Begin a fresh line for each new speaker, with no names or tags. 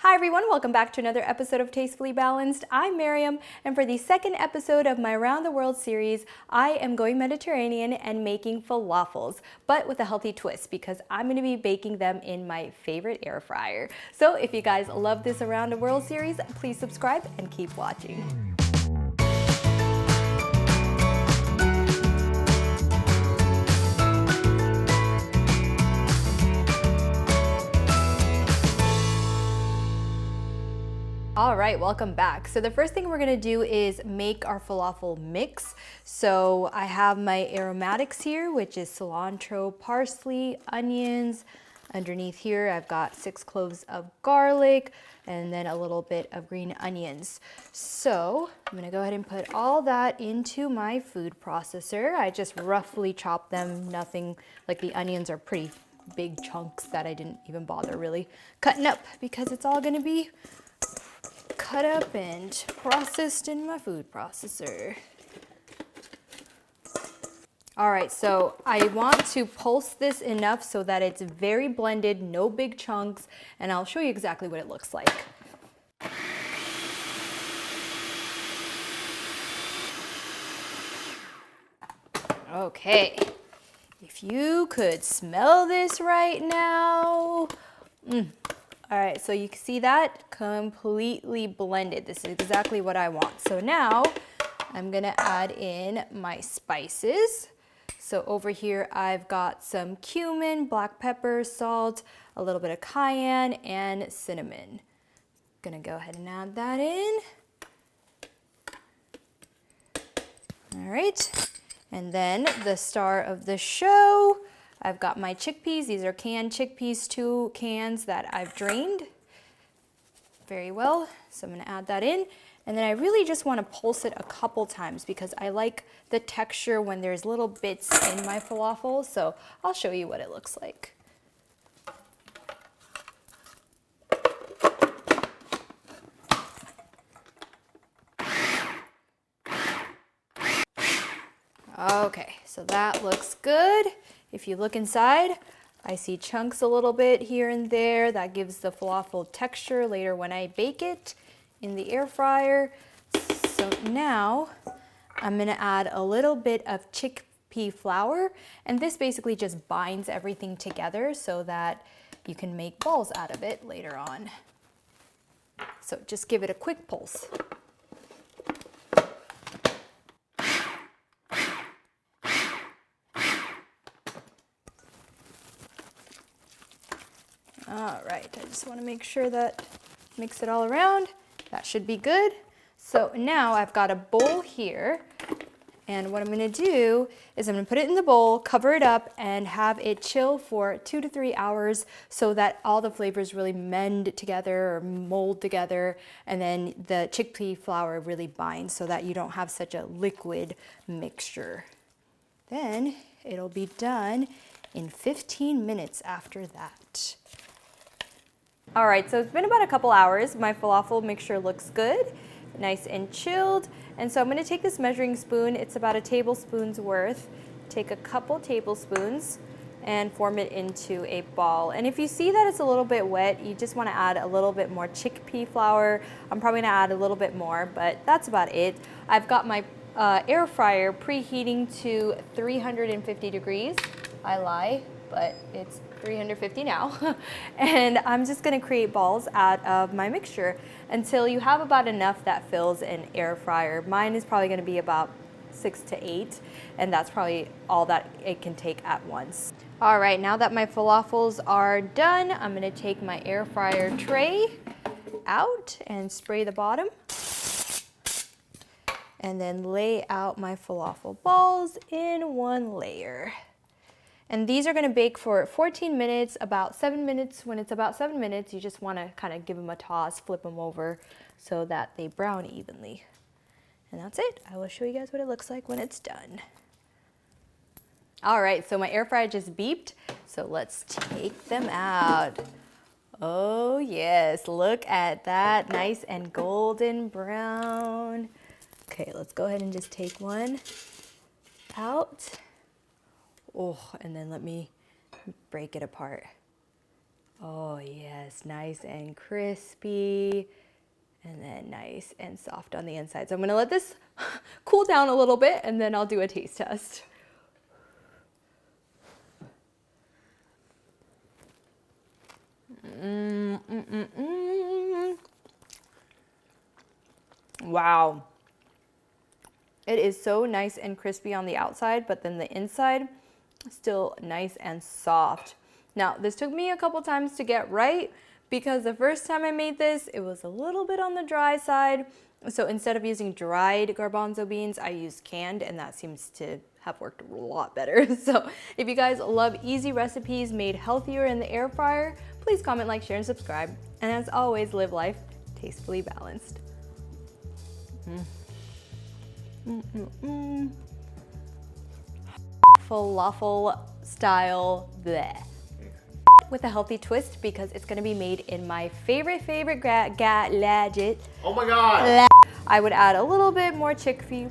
Hi everyone, welcome back to another episode of Tastefully Balanced. I'm Miriam, and for the second episode of my Around the World series, I am going Mediterranean and making falafels, but with a healthy twist because I'm going to be baking them in my favorite air fryer. So if you guys love this Around the World series, please subscribe and keep watching. All right, welcome back. So the first thing we're gonna do is make our falafel mix. So I have my aromatics here, which is cilantro, parsley, onions. Underneath here, I've got 6 cloves of garlic and then a little bit of green onions. So I'm gonna go ahead and put all that into my food processor. I just roughly chop them, nothing, like the onions are pretty big chunks that I didn't even bother really cutting up because it's all gonna be cut up and processed in my food processor. All right, so I want to pulse this enough so that it's very blended, no big chunks, and I'll show you exactly what it looks like. Okay, if you could smell this right now. All right, so you can see that completely blended. This is exactly what I want. So now I'm gonna add in my spices. So over here, I've got some cumin, black pepper, salt, a little bit of cayenne, and cinnamon. Gonna go ahead and add that in. All right, and then the star of the show, I've got my chickpeas. These are canned chickpeas, 2 cans that I've drained very well. So I'm gonna add that in. And then I really just wanna pulse it a couple times because I like the texture when there's little bits in my falafel. So I'll show you what it looks like. Okay, so that looks good. If you look inside, I see chunks a little bit here and there. That gives the falafel texture later when I bake it in the air fryer. So now I'm gonna add a little bit of chickpea flour, and this basically just binds everything together so that you can make balls out of it later on. So just give it a quick pulse. All right, I just want to make sure that mix it all around. That should be good. So now I've got a bowl here, and what I'm going to do is I'm going to put it in the bowl, cover it up, and have it chill for 2 to 3 hours so that all the flavors really mend together or mold together, and then the chickpea flour really binds so that you don't have such a liquid mixture. Then it'll be done in 15 minutes after that. All right, so it's been about a couple hours. My falafel mixture looks good, nice and chilled. And so I'm gonna take this measuring spoon, it's about a tablespoon's worth, take a couple tablespoons and form it into a ball. And if you see that it's a little bit wet, you just wanna add a little bit more chickpea flour. I'm probably gonna add a little bit more, but that's about it. I've got my air fryer preheating to 350 degrees. I lie, but it's 350 now. And I'm just gonna create balls out of my mixture until you have about enough that fills an air fryer. Mine is probably gonna be about 6 to 8, and that's probably all that it can take at once. All right, now that my falafels are done, I'm gonna take my air fryer tray out and spray the bottom, and then lay out my falafel balls in one layer. And these are gonna bake for 14 minutes, about 7 minutes. When it's about 7 minutes, you just wanna kind of give them a toss, flip them over so that they brown evenly. And that's it. I will show you guys what it looks like when it's done. All right, so my air fryer just beeped, so let's take them out. Oh yes, look at that, nice and golden brown. Okay, let's go ahead and just take one out. Oh, and then let me break it apart. Oh yes, nice and crispy. And then nice and soft on the inside. So I'm gonna let this cool down a little bit and then I'll do a taste test. Wow. It is so nice and crispy on the outside, but then the inside still nice and soft. Now, this took me a couple times to get right because the first time I made this, it was a little bit on the dry side. So instead of using dried garbanzo beans, I used canned, and that seems to have worked a lot better. So if you guys love easy recipes made healthier in the air fryer, please comment, like, share, and subscribe. And as always, live life tastefully balanced. Falafel style bleh. With a healthy twist because it's gonna be made in my favorite gadget.
Oh my God!
I would add a little bit more chickpea.